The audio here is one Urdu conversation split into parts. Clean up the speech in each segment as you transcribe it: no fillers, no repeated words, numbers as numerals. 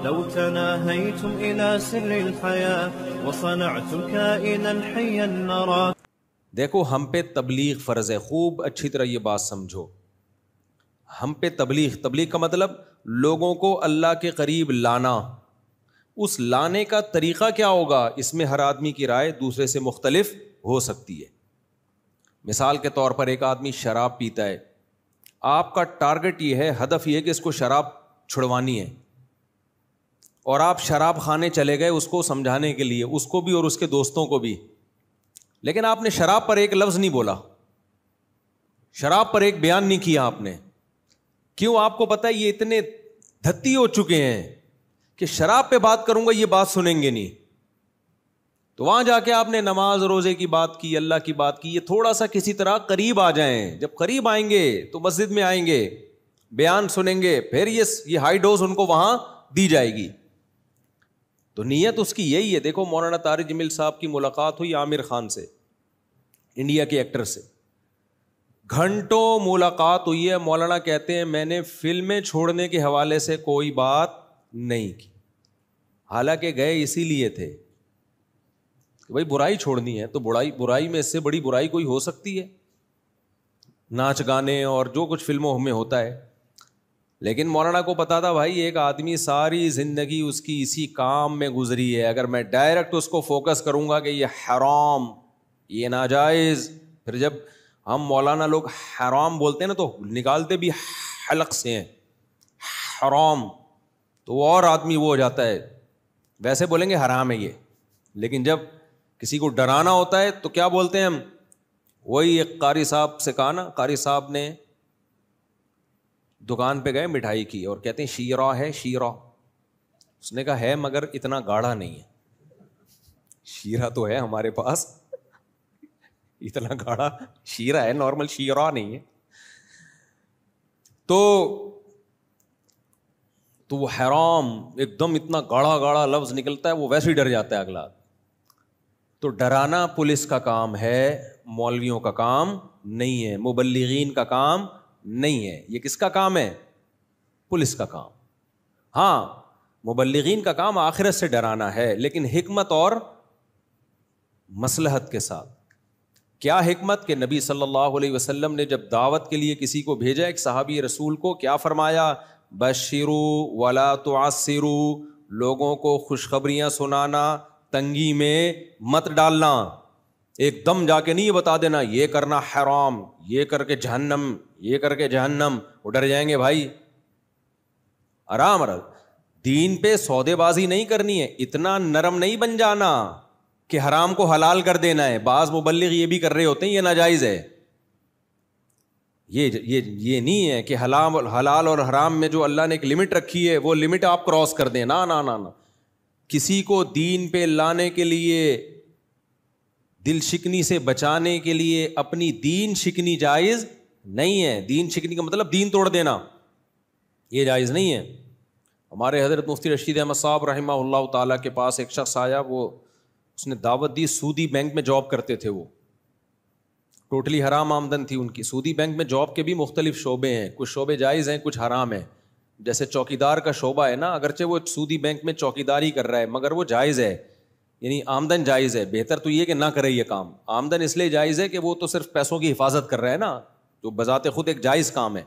لو تناهيتم إلى سر الحياة وصنعتم كائنا حيا نرى. دیکھو ہم پہ تبلیغ فرض ہے. خوب اچھی طرح یہ بات سمجھو. ہم پہ تبلیغ کا مطلب لوگوں کو اللہ کے قریب لانا. اس لانے کا طریقہ کیا ہوگا؟ اس میں ہر آدمی کی رائے دوسرے سے مختلف ہو سکتی ہے. مثال کے طور پر ایک آدمی شراب پیتا ہے. آپ کا ٹارگٹ یہ ہے، ہدف یہ ہے کہ اس کو شراب چھڑوانی ہے، اور آپ شراب خانے چلے گئے اس کو سمجھانے کے لیے، اس کو بھی اور اس کے دوستوں کو بھی. لیکن آپ نے شراب پر ایک لفظ نہیں بولا، شراب پر ایک بیان نہیں کیا آپ نے. کیوں؟ آپ کو پتا ہے یہ اتنے دھتی ہو چکے ہیں کہ شراب پہ بات کروں گا یہ بات سنیں گے نہیں. تو وہاں جا کے آپ نے نماز روزے کی بات کی، اللہ کی بات کی. یہ تھوڑا سا کسی طرح قریب آ جائیں. جب قریب آئیں گے تو مسجد میں آئیں گے، بیان سنیں گے، پھر یہ ہائی ڈوز ان کو وہاں دی جائے گی. تو نیت اس کی یہی ہے. دیکھو مولانا طارق جمیل صاحب کی ملاقات ہوئی عامر خان سے، انڈیا کے ایکٹر سے. گھنٹوں ملاقات ہوئی ہے. مولانا کہتے ہیں میں نے فلمیں چھوڑنے کے حوالے سے کوئی بات نہیں کی. حالانکہ گئے اسی لیے تھے کہ بھائی برائی چھوڑنی ہے. تو برائی میں اس سے بڑی برائی کوئی ہو سکتی ہے؟ ناچ گانے اور جو کچھ فلموں میں ہوتا ہے. لیکن مولانا کو پتا تھا بھائی ایک آدمی ساری زندگی اس کی اسی کام میں گزری ہے، اگر میں ڈائریکٹ اس کو فوکس کروں گا کہ یہ حرام، یہ ناجائز. پھر جب ہم مولانا لوگ حرام بولتے ہیں نا تو نکالتے بھی حلق سے ہیں حرام، تو وہ اور آدمی وہ ہو جاتا ہے. ویسے بولیں گے حرام ہے یہ، لیکن جب کسی کو ڈرانا ہوتا ہے تو کیا بولتے ہیں ہم؟ وہی ایک قاری صاحب سے کہا نا، قاری صاحب نے دکان پہ گئے مٹھائی کی اور کہتے ہیں شیرہ ہے شیرہ. اس نے کہا ہے مگر اتنا گاڑھا نہیں ہے. شیرہ تو ہے ہمارے پاس، اتنا گاڑھا شیرہ ہے، نارمل شیرہ نہیں ہے. تو وہ حرام ایک دم اتنا گاڑھا گاڑھا لفظ نکلتا ہے، وہ ویسے ہی ڈر جاتا ہے اگلا. تو ڈرانا پولیس کا کام ہے، مولویوں کا کام نہیں ہے، مبلغین کا کام نہیں ہے. یہ کس کا کام ہے؟ پولیس کا کام. ہاں مبلغین کا کام آخرت سے ڈرانا ہے، لیکن حکمت اور مصلحت کے ساتھ. کیا حکمت؟ کہ نبی صلی اللہ علیہ وسلم نے جب دعوت کے لیے کسی کو بھیجا، ایک صحابی رسول کو، کیا فرمایا؟ بشروا ولا تعسروا، لوگوں کو خوشخبریاں سنانا، تنگی میں مت ڈالنا. ایک دم جا کے نہیں یہ بتا دینا یہ کرنا حرام، یہ کر کے جہنم، یہ کر کے جہنم. وہ ڈر جائیں گے بھائی. آرام دین پہ سودے بازی نہیں کرنی ہے، اتنا نرم نہیں بن جانا کہ حرام کو حلال کر دینا ہے. بعض مبلغ یہ بھی کر رہے ہوتے ہیں یہ ناجائز ہے. یہ نہیں ہے کہ حلال اور حرام میں جو اللہ نے ایک لمٹ رکھی ہے وہ لمٹ آپ کراس کر دیں. نا نا نا نا. کسی کو دین پہ لانے کے لیے، دل شکنی سے بچانے کے لیے اپنی دین شکنی جائز نہیں ہے. دین شکنی کا مطلب دین توڑ دینا، یہ جائز نہیں ہے. ہمارے حضرت مفتی رشید احمد صاحب رحمہ اللہ تعالیٰ کے پاس ایک شخص آیا، اس نے دعوت دی. سودی بینک میں جاب کرتے تھے، وہ ٹوٹلی حرام آمدن تھی ان کی. سودی بینک میں جاب کے بھی مختلف شعبے ہیں، کچھ شعبے جائز ہیں کچھ حرام ہیں. جیسے چوکیدار کا شعبہ ہے نا، اگرچہ وہ سودی بینک میں چوکیداری کر رہا ہے مگر وہ جائز ہے، یعنی آمدن جائز ہے. بہتر تو یہ کہ نہ کرے یہ کام. آمدن اس لیے جائز ہے کہ وہ تو صرف پیسوں کی حفاظت کر رہا ہے نا، جو بذات خود ایک جائز کام ہے.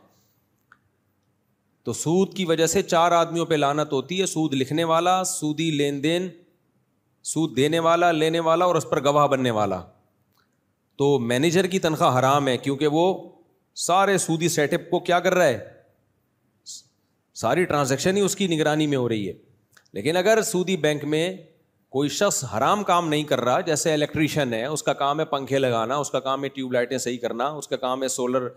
تو سود کی وجہ سے 4 آدمیوں پہ لعنت ہوتی ہے: سود لکھنے والا، سودی لین دین، سود دینے والا، لینے والا اور اس پر گواہ بننے والا. تو مینیجر کی تنخواہ حرام ہے کیونکہ وہ سارے سودی سیٹ اپ کو کیا کر رہا ہے، ساری ٹرانزیکشن ہی اس کی نگرانی میں ہو رہی ہے. لیکن اگر سودی بینک میں کوئی شخص حرام کام نہیں کر رہا، جیسے الیکٹریشین ہے، اس کا کام ہے پنکھے لگانا، اس کا کام ہے ٹیوب لائٹیں صحیح کرنا، اس کا کام ہے سولر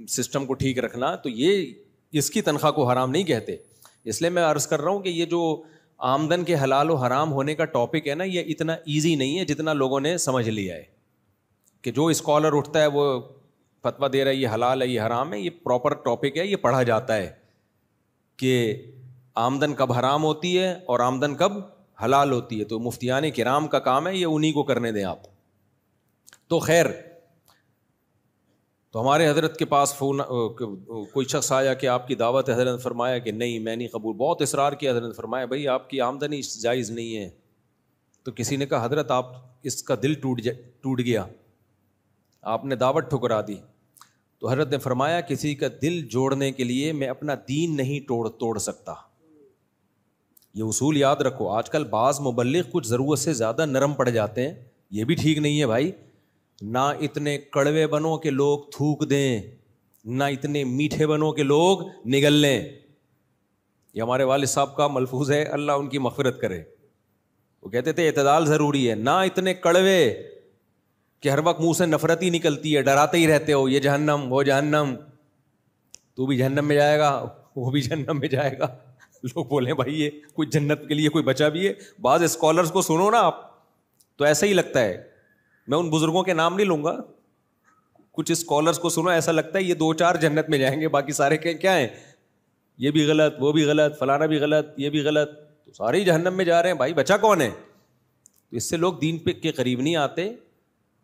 سسٹم کو ٹھیک رکھنا، تو یہ اس کی تنخواہ کو حرام نہیں کہتے. اس لیے میں عرض کر رہا ہوں کہ یہ جو آمدن کے حلال و حرام ہونے کا ٹاپک ہے نا، یہ اتنا ایزی نہیں ہے جتنا لوگوں نے سمجھ لیا ہے. کہ جو اسکالر اٹھتا ہے وہ فتویٰ دے رہا ہے یہ حلال ہے یہ حرام ہے، یہ پراپر ٹاپک ہے، یہ پڑھا جاتا ہے کہ آمدن کب حرام ہوتی ہے اور آمدن کب حلال ہوتی ہے. تو مفتیان کرام کا کام ہے، یہ انہی کو کرنے دیں آپ. تو خیر، تو ہمارے حضرت کے پاس فون کوئی شخص آیا کہ آپ کی دعوت ہے، حضرت نے فرمایا کہ نہیں میں نہیں قبول، بہت اصرار کیا، حضرت نے فرمایا بھائی آپ کی آمدنی جائز نہیں ہے. تو کسی نے کہا حضرت آپ اس کا دل ٹوٹ گیا، آپ نے دعوت ٹھکرا دی. تو حضرت نے فرمایا کسی کا دل جوڑنے کے لیے میں اپنا دین نہیں توڑ سکتا. یہ اصول یاد رکھو. آج کل بعض مبلغ کچھ ضرورت سے زیادہ نرم پڑ جاتے ہیں، یہ بھی ٹھیک نہیں ہے بھائی. نہ اتنے کڑوے بنو کہ لوگ تھوک دیں، نہ اتنے میٹھے بنو کہ لوگ نگل لیں. یہ ہمارے والد صاحب کا ملفوظ ہے، اللہ ان کی مغفرت کرے. وہ کہتے تھے اعتدال ضروری ہے، نہ اتنے کڑوے کہ ہر وقت منہ سے نفرت ہی نکلتی ہے، ڈراتے ہی رہتے ہو یہ جہنم وہ جہنم، تو بھی جہنم میں جائے گا وہ بھی جہنم میں جائے گا. لوگ بولیں بھائی یہ کوئی جنت کے لیے کوئی بچا بھی ہے. بعض اسکالرس کو سنو نا آپ تو ایسا ہی لگتا ہے، میں ان بزرگوں کے نام نہیں لوں گا، کچھ اسکالرس کو سنو ایسا لگتا ہے یہ 2-4 جنت میں جائیں گے، باقی سارے کیا ہیں، یہ بھی غلط وہ بھی غلط فلانا بھی غلط یہ بھی غلط، تو سارے ہی جہنم میں جا رہے ہیں. بھائی بچا کون ہے؟ تو اس سے لوگ دین کے قریب نہیں آتے،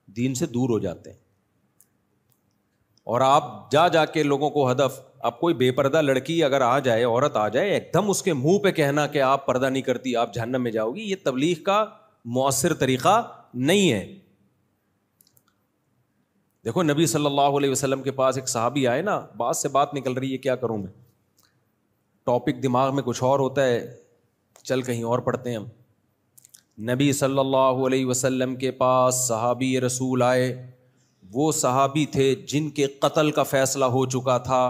دین سے دور ہو جاتے ہیں. اور آپ جا کے لوگوں کو ہدف، اب کوئی بے پردہ لڑکی اگر آ جائے، عورت آ جائے، ایک دم اس کے منہ پہ کہنا کہ آپ پردہ نہیں کرتی آپ جہنم میں جاؤ گی، یہ تبلیغ کا مؤثر طریقہ نہیں ہے. دیکھو نبی صلی اللہ علیہ وسلم کے پاس ایک صحابی آئے نا، بات سے بات نکل رہی ہے کیا کروں میں، ٹاپک دماغ میں کچھ اور ہوتا ہے، چل کہیں اور پڑھتے ہیں ہم. نبی صلی اللہ علیہ وسلم کے پاس صحابی رسول آئے، وہ صحابی تھے جن کے قتل کا فیصلہ ہو چکا تھا.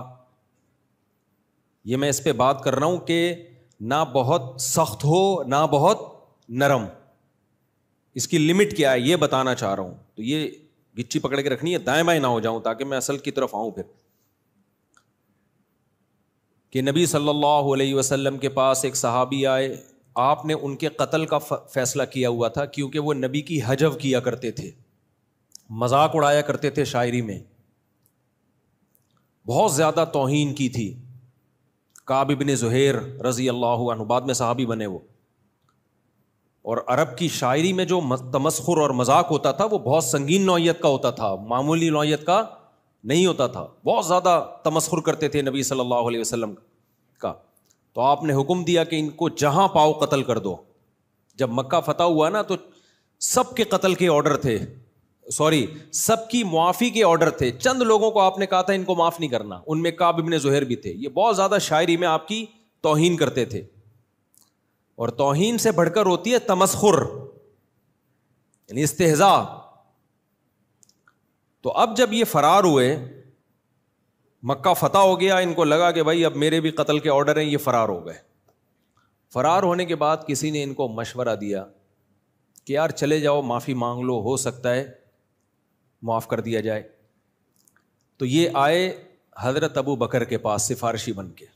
یہ میں اس پہ بات کر رہا ہوں کہ نہ بہت سخت ہو نہ بہت نرم، اس کی لمٹ کیا ہے یہ بتانا چاہ رہا ہوں. تو یہ گچی پکڑ کے رکھنی ہے، دائیں بائیں نہ ہو جاؤں تاکہ میں اصل کی طرف آؤں. پھر کہ نبی صلی اللہ علیہ وسلم کے پاس ایک صحابی آئے، آپ نے ان کے قتل کا فیصلہ کیا ہوا تھا کیونکہ وہ نبی کی حجو کیا کرتے تھے، مذاق اڑایا کرتے تھے، شاعری میں بہت زیادہ توہین کی تھی. کعب بن زہیر رضی اللہ عنہ بعد میں صحابی بنے وہ، اور عرب کی شاعری میں جو تمسخر اور مذاق ہوتا تھا وہ بہت سنگین نوعیت کا ہوتا تھا، معمولی نوعیت کا نہیں ہوتا تھا. بہت زیادہ تمسخر کرتے تھے نبی صلی اللہ علیہ وسلم کا. تو آپ نے حکم دیا کہ ان کو جہاں پاؤ قتل کر دو. جب مکہ فتح ہوا نا تو سب کے قتل کے آرڈر تھے، سب کی معافی کے آرڈر تھے. چند لوگوں کو آپ نے کہا تھا ان کو معاف نہیں کرنا، ان میں کعب بن زہیر بھی تھے. یہ بہت زیادہ شاعری میں آپ کی توہین کرتے تھے، اور توہین سے بڑھ کر ہوتی ہے تمسخر یعنی استہزاء. تو اب جب یہ فرار ہوئے، مکہ فتح ہو گیا، ان کو لگا کہ بھائی اب میرے بھی قتل کے آرڈر ہیں، یہ فرار ہو گئے. فرار ہونے کے بعد کسی نے ان کو مشورہ دیا کہ یار چلے جاؤ معافی مانگ لو، ہو سکتا ہے معاف کر دیا جائے. تو یہ آئے حضرت ابو بکر کے پاس سفارشی بن کے.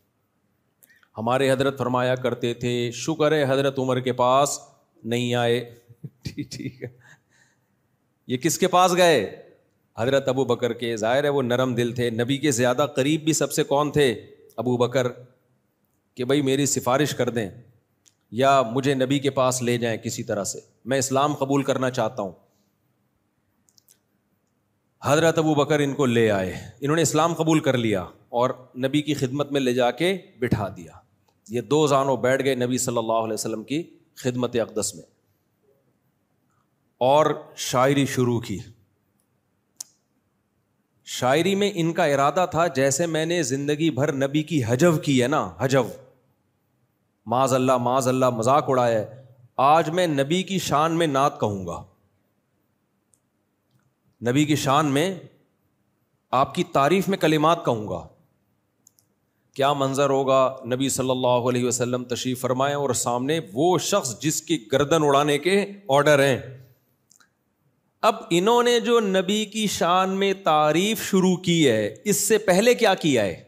ہمارے حضرت فرمایا کرتے تھے شکر ہے حضرت عمر کے پاس نہیں آئے. ٹھیک ہے، یہ کس کے پاس گئے؟ حضرت ابو بکر کے. ظاہر ہے وہ نرم دل تھے. نبی کے زیادہ قریب بھی سب سے کون تھے؟ ابو بکر، کہ بھائی میری سفارش کر دیں یا مجھے نبی کے پاس لے جائیں کسی طرح سے، میں اسلام قبول کرنا چاہتا ہوں. حضرت ابو بکر ان کو لے آئے، انہوں نے اسلام قبول کر لیا اور نبی کی خدمت میں لے جا کے بٹھا دیا. یہ 2 زانوں بیٹھ گئے نبی صلی اللہ علیہ وسلم کی خدمت اقدس میں اور شاعری شروع کی. شاعری میں ان کا ارادہ تھا جیسے میں نے زندگی بھر نبی کی حجو کی ہے نا، حجو معاذ اللہ مذاق اڑایا ہے، آج میں نبی کی شان میں نعت کہوں گا، نبی کی شان میں آپ کی تعریف میں کلمات کہوں گا. کیا منظر ہوگا، نبی صلی اللہ علیہ وسلم تشریف فرمائے اور سامنے وہ شخص جس کی گردن اڑانے کے آرڈر ہیں. اب انہوں نے جو نبی کی شان میں تعریف شروع کی ہے، اس سے پہلے کیا کیا ہے؟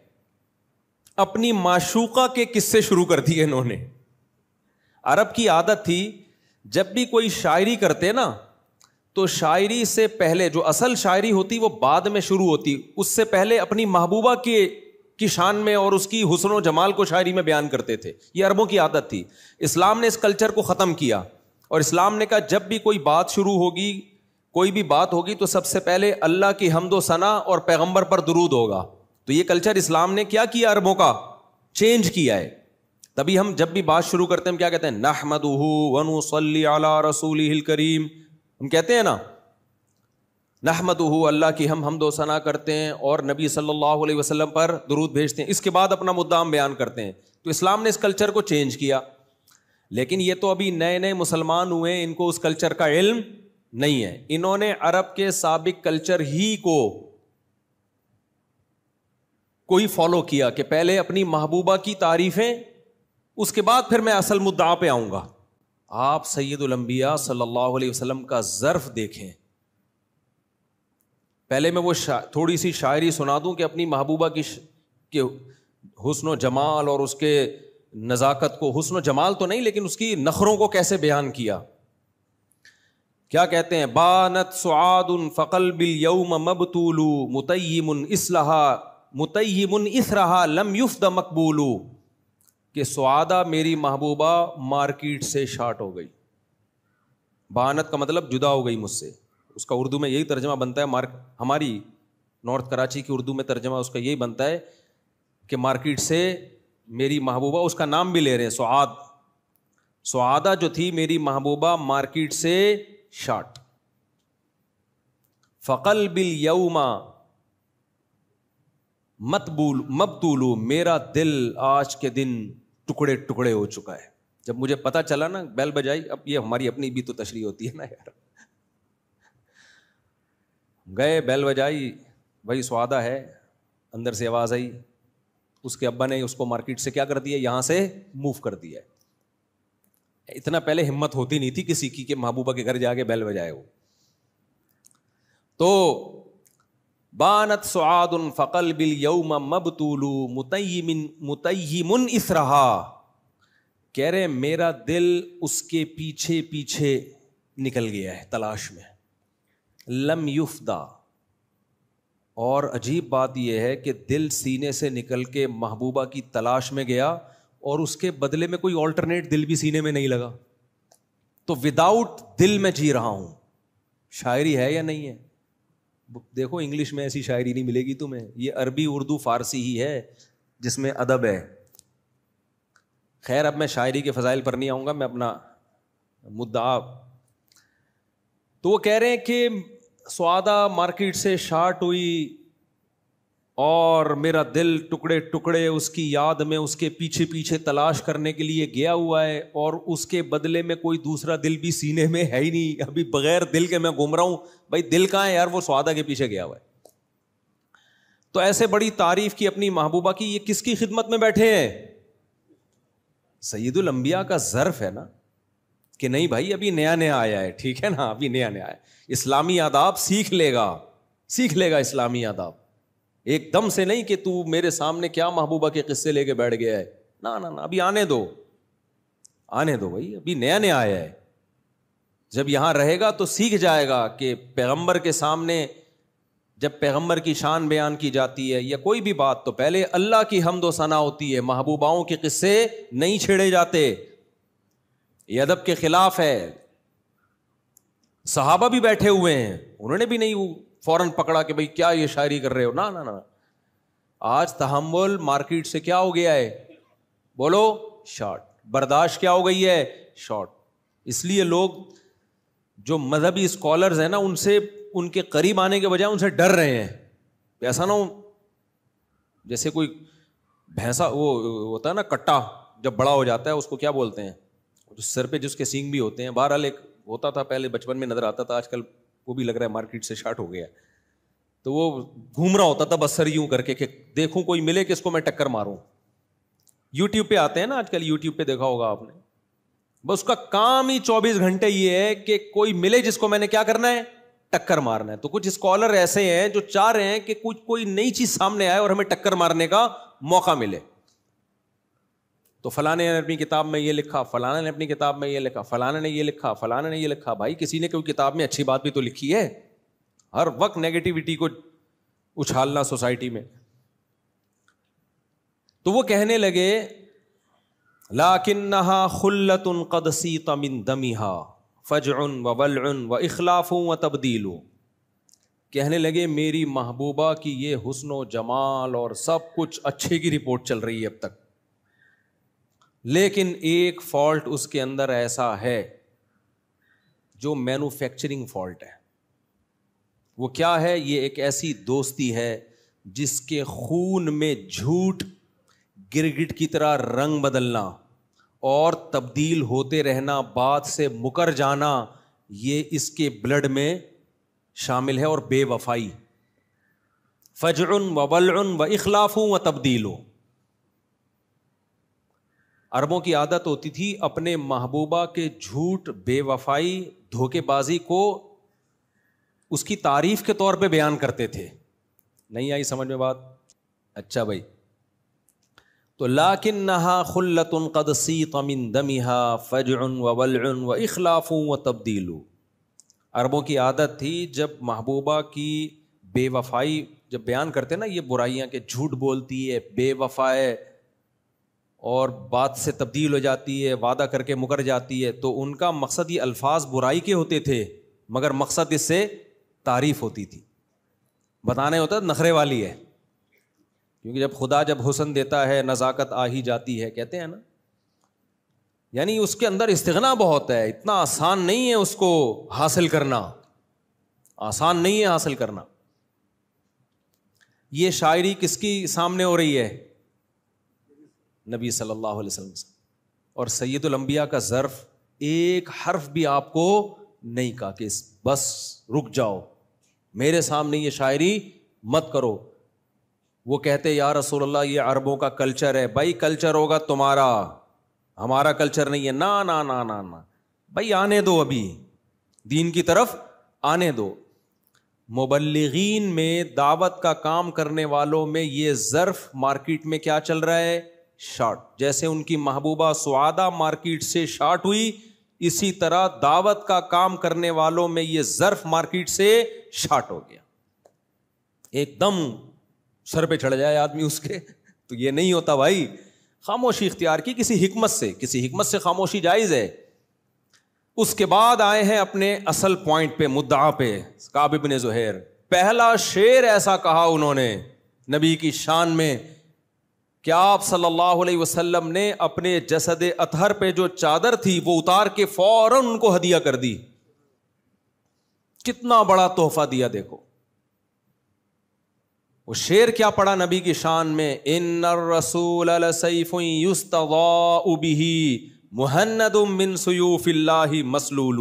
اپنی معشوقہ کے قصے شروع کر دیے انہوں نے. عرب کی عادت تھی جب بھی کوئی شاعری کرتے نا تو شاعری سے پہلے جو اصل شاعری ہوتی وہ بعد میں شروع ہوتی، اس سے پہلے اپنی محبوبہ کی شان میں اور اس کی حسن و جمال کو شاعری میں بیان کرتے تھے. یہ عربوں کی عادت تھی. اسلام نے اس کلچر کو ختم کیا اور اسلام نے کہا جب بھی کوئی بات شروع ہوگی کوئی بھی بات ہوگی تو سب سے پہلے اللہ کی حمد و ثنا اور پیغمبر پر درود ہوگا. تو یہ کلچر اسلام نے کیا کیا؟ عربوں کا چینج کیا ہے. تبھی ہم جب بھی بات شروع کرتے ہیں ہم کیا کہتے ہیں؟ نحمدہ ونصلی علی رسولہ الکریم. ہم کہتے ہیں نا نحمدہ، اللہ کی ہم حمد و ثنا کرتے ہیں اور نبی صلی اللہ علیہ وسلم پر درود بھیجتے ہیں. اس کے بعد اپنا مدعا ہم بیان کرتے ہیں. تو اسلام نے اس کلچر کو چینج کیا. لیکن یہ تو ابھی نئے نئے مسلمان ہوئے ہیں، ان کو اس کلچر کا علم نہیں ہے. انہوں نے عرب کے سابق کلچر ہی کو ہی فالو کیا کہ پہلے اپنی محبوبہ کی تعریفیں، اس کے بعد پھر میں اصل مدعا پہ آؤں گا. آپ سید الانبیاء صلی اللہ علیہ وسلم کا ظرف دیکھیں. پہلے میں وہ تھوڑی سی شاعری سنا دوں کہ اپنی محبوبہ کی حسن و جمال اور اس کے نزاکت کو، حسن و جمال تو نہیں لیکن اس کی نخروں کو کیسے بیان کیا. کیا کہتے ہیں؟ بانت سعاد فقلب اليوم مبتول متیم اثرہا لم یفد مقبول. کہ سعادہ میری محبوبہ مارکیٹ سے شارٹ ہو گئی. بانت کا مطلب جدا ہو گئی مجھ سے. اس کا اردو میں یہی ترجمہ بنتا ہے، ہماری نارتھ کراچی کی اردو میں ترجمہ اس کا یہی بنتا ہے کہ مارکیٹ سے میری محبوبہ، اس کا نام بھی لے رہے ہیں سعاد، سعادہ جو تھی میری محبوبہ مارکیٹ سے شارٹ. فقلب الیوم مبتول، میرا دل آج کے دن ٹکڑے ٹکڑے ہو چکا ہے. جب مجھے پتا چلا نا، بیل بجائی. اب یہ ہماری اپنی بھی تو تشریح ہوتی ہے نا یار. گئے بیل بجائی، بھائی سعادہ ہے. اندر سے آواز آئی، اس کے ابا نے اس کو مارکیٹ سے کیا کر دیا؟ یہاں سے موو کر دیا. اتنا پہلے ہمت ہوتی نہیں تھی کسی کی کہ محبوبہ کے گھر جا کے بیل بجائے وہ. تو بانت سعاد فقلب اليوم مبتول متیم اثرہا. کہہ رہے میرا دل اس کے پیچھے پیچھے نکل گیا ہے تلاش میں. لم یفدا. اور عجیب بات یہ ہے کہ دل سینے سے نکل کے محبوبہ کی تلاش میں گیا اور اس کے بدلے میں کوئی آلٹرنیٹ دل بھی سینے میں نہیں لگا. تو وداؤٹ دل میں جی رہا ہوں. شاعری ہے یا نہیں ہے؟ دیکھو انگلش میں ایسی شاعری نہیں ملے گی تمہیں. یہ عربی اردو فارسی ہی ہے جس میں ادب ہے. خیر اب میں شاعری کے فضائل پر نہیں آؤں گا، میں اپنا مدعا. تو وہ کہہ رہے ہیں کہ سعادہ مارکیٹ سے شارٹ ہوئی اور میرا دل ٹکڑے ٹکڑے اس کی یاد میں اس کے پیچھے پیچھے تلاش کرنے کے لیے گیا ہوا ہے، اور اس کے بدلے میں کوئی دوسرا دل بھی سینے میں ہے ہی نہیں. ابھی بغیر دل کے میں گھوم رہا ہوں. بھائی دل کہاں ہے یار؟ وہ سعادہ کے پیچھے گیا ہوا ہے. تو ایسے بڑی تعریف کی اپنی محبوبہ کی. یہ کس کی خدمت میں بیٹھے ہیں؟ سید الانبیاء کا ظرف ہے نا کہ نہیں بھائی ابھی نیا نیا آیا ہے. ٹھیک ہے نا، ابھی نیا نیا آیا. اسلامی آداب سیکھ لے گا اسلامی آداب. ایک دم سے نہیں کہ تو میرے سامنے کیا محبوبہ کے قصے لے کے بیٹھ گیا ہے. نا ابھی آنے دو بھائی، ابھی نیا نیا آیا ہے. جب یہاں رہے گا تو سیکھ جائے گا کہ پیغمبر کے سامنے جب پیغمبر کی شان بیان کی جاتی ہے یا کوئی بھی بات تو پہلے اللہ کی حمد و ثنا ہوتی ہے. محبوباؤں کے قصے نہیں چھیڑے جاتے. یہ ادب کے خلاف ہے. صحابہ بھی بیٹھے ہوئے ہیں، انہوں نے بھی نہیں فوراً پکڑا کہ بھئی کیا یہ شاعری کر رہے ہو. نا. آج تحمل مارکیٹ سے کیا ہو گیا ہے؟ بولو شارٹ. برداشت کیا ہو گئی ہے؟ شارٹ. اس لیے لوگ جو مذہبی اسکالرز ہیں نا، ان سے ان کے قریب آنے کے بجائے ان سے ڈر رہے ہیں. ایسا نہ ہو جیسے کوئی بھینسا وہ ہوتا ہے نا کٹا، جب بڑا ہو جاتا ہے اس کو کیا بولتے ہیں؟ جو سر پہ جس کے سینگ بھی ہوتے ہیں. بہرحال ایک ہوتا تھا پہلے بچپن میں نظر آتا تھا، آج کل وہ بھی لگ رہا ہے مارکیٹ سے شارٹ ہو گیا. تو وہ گھوم رہا ہوتا تھا بس سر یوں کر کے کہ دیکھوں کوئی ملے کہ اس کو میں ٹکر ماروں. یوٹیوب پہ آتے ہیں نا آج کل، یوٹیوب پہ دیکھا ہوگا آپ نے. بس اس کا کام ہی 24 گھنٹے یہ ہے کہ کوئی ملے جس کو میں نے کیا کرنا ہے؟ ٹکر مارنا ہے. تو کچھ اسکالر ایسے ہیں جو چاہ رہے ہیں کہ کوئی نئی چیز سامنے آئے اور ہمیں ٹکر مارنے کا موقع ملے. تو فلانے نے اپنی کتاب میں یہ لکھا، فلانے نے اپنی کتاب میں یہ لکھا، فلانے نے یہ لکھا، فلانے نے یہ لکھا. بھائی کسی نے کوئی کتاب میں اچھی بات بھی تو لکھی ہے. ہر وقت نیگیٹیوٹی کو اچھالنا سوسائٹی میں. تو وہ کہنے لگے لَكِنَّهَا خُلَّةٌ قَدْ سِيطَ مِن دَمِهَا فجع و ولع و اخلاف و تبدیل. کہنے لگے میری محبوبہ کی یہ حسن و جمال اور سب کچھ اچھے کی رپورٹ چل رہی ہے اب تک، لیکن ایک فالٹ اس کے اندر ایسا ہے جو مینوفیکچرنگ فالٹ ہے. وہ کیا ہے؟ یہ ایک ایسی دوستی ہے جس کے خون میں جھوٹ، گرگٹ کی طرح رنگ بدلنا اور تبدیل ہوتے رہنا، بات سے مکر جانا، یہ اس کے بلڈ میں شامل ہے. اور بے وفائی، فجع و ولع و اخلاف و تبدیل. عربوں کی عادت ہوتی تھی اپنے محبوبہ کے جھوٹ، بے وفائی، دھوکے بازی کو اس کی تعریف کے طور پہ بیان کرتے تھے. نہیں آئی سمجھ میں بات؟ اچھا بھائی، تو لکنھا خلۃ قد سیط من دمھا فجع و ولع و اخلاف و تبدیل. عربوں کی عادت تھی جب محبوبہ کی بے وفائی جب بیان کرتے نا، یہ برائیاں کہ جھوٹ بولتی ہے، بے وفا ہے اور بات سے تبدیل ہو جاتی ہے، وعدہ کر کے مکر جاتی ہے، تو ان کا مقصد یہ الفاظ برائی کے ہوتے تھے، مگر مقصد اس سے تعریف ہوتی تھی. بتانے ہوتا نخرے والی ہے، کیونکہ جب خدا جب حسن دیتا ہے نزاکت آ ہی جاتی ہے، کہتے ہیں نا. یعنی اس کے اندر استغنا بہت ہے، اتنا آسان نہیں ہے اس کو حاصل کرنا، آسان نہیں ہے حاصل کرنا. یہ شاعری کس کی سامنے ہو رہی ہے؟ نبی صلی اللہ علیہ وسلم. اور سید الانبیاء کا ظرف ایک حرف بھی آپ کو نہیں کہا کہ بس رک جاؤ، میرے سامنے یہ شاعری مت کرو. وہ کہتے یا رسول اللہ یہ عربوں کا کلچر ہے. بھائی کلچر ہوگا تمہارا، ہمارا کلچر نہیں ہے. نا نا نا نا نا بھائی آنے دو، ابھی دین کی طرف آنے دو. مبلغین میں، دعوت کا کام کرنے والوں میں یہ ظرف مارکیٹ میں کیا چل رہا ہے؟ شارٹ. جیسے ان کی محبوبہ سعادہ مارکیٹ سے شارٹ ہوئی، اسی طرح دعوت کا کام کرنے والوں میں یہ ظرف مارکیٹ سے شارٹ ہو گیا. ایک دم سر پہ چڑھ جائے آدمی اس کے، تو یہ نہیں ہوتا بھائی. خاموشی اختیار کی کسی حکمت سے خاموشی جائز ہے. اس کے بعد آئے ہیں اپنے اصل پوائنٹ پہ، مدعا پہ. کعب بن زہیر پہلا شعر ایسا کہا انہوں نے نبی کی شان میں کہ آپ صلی اللہ علیہ وسلم نے اپنے جسد اطہر پہ جو چادر تھی وہ اتار کے فوراً ان کو ہدیہ کر دی. کتنا بڑا تحفہ دیا دیکھو. وہ شعر کیا پڑا نبی کی شان میں؟ ان الرسول لسیف یستضاء بہ مہند من سیوف اللہ مسلول.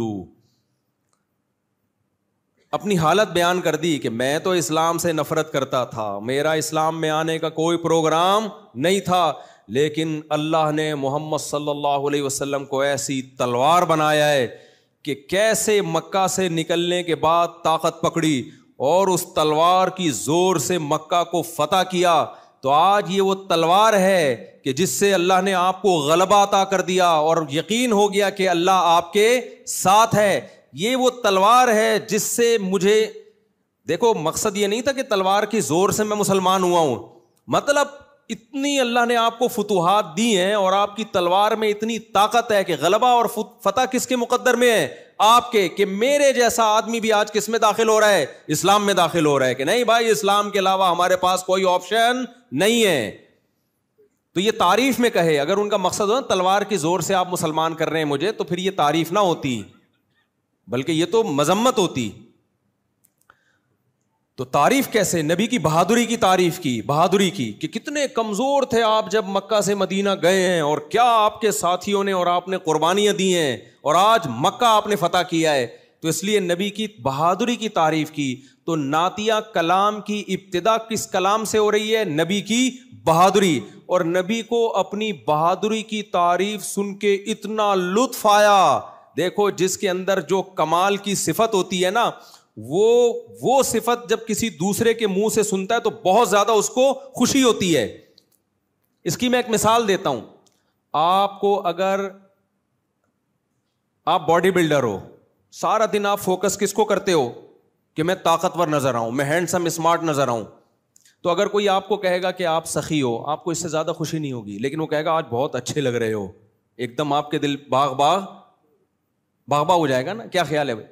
اپنی حالت بیان کر دی کہ میں تو اسلام سے نفرت کرتا تھا، میرا اسلام میں آنے کا کوئی پروگرام نہیں تھا، لیکن اللہ نے محمد صلی اللہ علیہ وسلم کو ایسی تلوار بنایا ہے کہ کیسے مکہ سے نکلنے کے بعد طاقت پکڑی اور اس تلوار کی زور سے مکہ کو فتح کیا. تو آج یہ وہ تلوار ہے کہ جس سے اللہ نے آپ کو غلبہ عطا کر دیا اور یقین ہو گیا کہ اللہ آپ کے ساتھ ہے. یہ وہ تلوار ہے جس سے مجھے، دیکھو مقصد یہ نہیں تھا کہ تلوار کی زور سے میں مسلمان ہوا ہوں، مطلب اتنی اللہ نے آپ کو فتوحات دی ہیں اور آپ کی تلوار میں اتنی طاقت ہے کہ غلبہ اور فتح کس کے مقدر میں ہے؟ آپ کے. کہ میرے جیسا آدمی بھی آج کس میں داخل ہو رہا ہے؟ اسلام میں داخل ہو رہا ہے. کہ نہیں بھائی اسلام کے علاوہ ہمارے پاس کوئی آپشن نہیں ہے. تو یہ تعریف میں کہے، اگر ان کا مقصد ہو تلوار کی زور سے آپ مسلمان کر رہے ہیں مجھے، تو پھر یہ تعریف نہ ہوتی بلکہ یہ تو مذمت ہوتی. تو تعریف کیسے؟ نبی کی بہادری کی تعریف کی، بہادری کی کہ کتنے کمزور تھے آپ جب مکہ سے مدینہ گئے ہیں اور کیا آپ کے ساتھیوں نے اور آپ نے قربانیاں دی ہیں اور آج مکہ آپ نے فتح کیا ہے. تو اس لیے نبی کی بہادری کی تعریف کی. تو نعتیہ کلام کی ابتدا کس کلام سے ہو رہی ہے؟ نبی کی بہادری. اور نبی کو اپنی بہادری کی تعریف سن کے اتنا لطف آیا. دیکھو جس کے اندر جو کمال کی صفت ہوتی ہے نا، وہ صفت جب کسی دوسرے کے منہ سے سنتا ہے تو بہت زیادہ اس کو خوشی ہوتی ہے. اس کی میں ایک مثال دیتا ہوں. آپ کو اگر آپ باڈی بلڈر ہو، سارا دن آپ فوکس کس کو کرتے ہو کہ میں طاقتور نظر آؤں، میں ہینڈسم اسمارٹ نظر آؤں. تو اگر کوئی آپ کو کہے گا کہ آپ سخی ہو، آپ کو اس سے زیادہ خوشی نہیں ہوگی، لیکن وہ کہے گا آج بہت اچھے لگ رہے ہو، ایک دم آپ کے دل باغ باغبا ہو جائے گا نا. کیا خیال ہے بھائی؟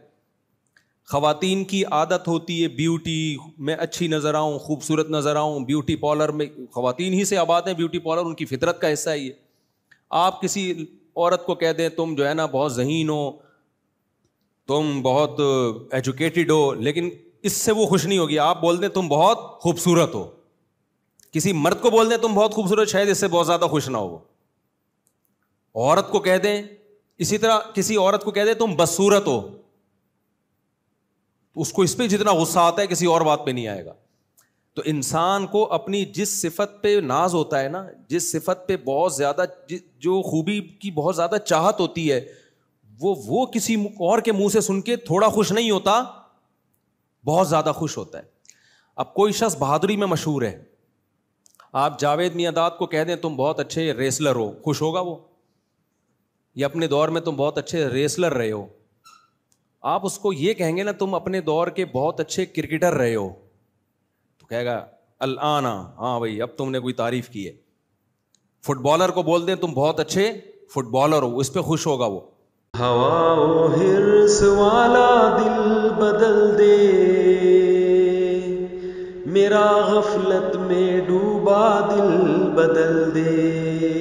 خواتین کی عادت ہوتی ہے بیوٹی میں اچھی نظر آؤں, خوبصورت نظر آؤں, بیوٹی پارلر میں خواتین ہی سے آباد ہیں, بیوٹی پارلر ان کی فطرت کا حصہ ہی ہے. آپ کسی عورت کو کہہ دیں تم جو ہے نا بہت ذہین ہو, تم بہت ایجوکیٹڈ ہو, لیکن اس سے وہ خوش نہیں ہوگی. آپ بول دیں تم بہت خوبصورت ہو, کسی مرد کو بول دیں تم بہت خوبصورت, شاید اس سے بہت زیادہ خوش نہ ہو. عورت کو کہہ دیں, اسی طرح کسی عورت کو کہہ دیں تم بدصورت ہو, اس کو اس پہ جتنا غصہ آتا ہے کسی اور بات پہ نہیں آئے گا. تو انسان کو اپنی جس صفت پہ ناز ہوتا ہے نا, جس صفت پہ بہت زیادہ, جو خوبی کی بہت زیادہ چاہت ہوتی ہے, وہ کسی اور کے منہ سے سن کے تھوڑا خوش نہیں ہوتا, بہت زیادہ خوش ہوتا ہے. اب کوئی شخص بہادری میں مشہور ہے, آپ جاوید میاں کو کہہ دیں تم بہت اچھے ریسلر ہو, خوش ہوگا وہ؟ یا اپنے دور میں تم بہت اچھے ریسلر رہے ہو. آپ اس کو یہ کہیں گے نا تم اپنے دور کے بہت اچھے کرکٹر رہے ہو, تو کہے گا الآن ہاں بھائی اب تم نے کوئی تعریف کی ہے. فٹ بالر کو بول دیں تم بہت اچھے فٹ بالر ہو, اس پہ خوش ہوگا وہ. ہوا و حرص والا دل بدل دے, میرا غفلت میں ڈوبا دل بدل دے.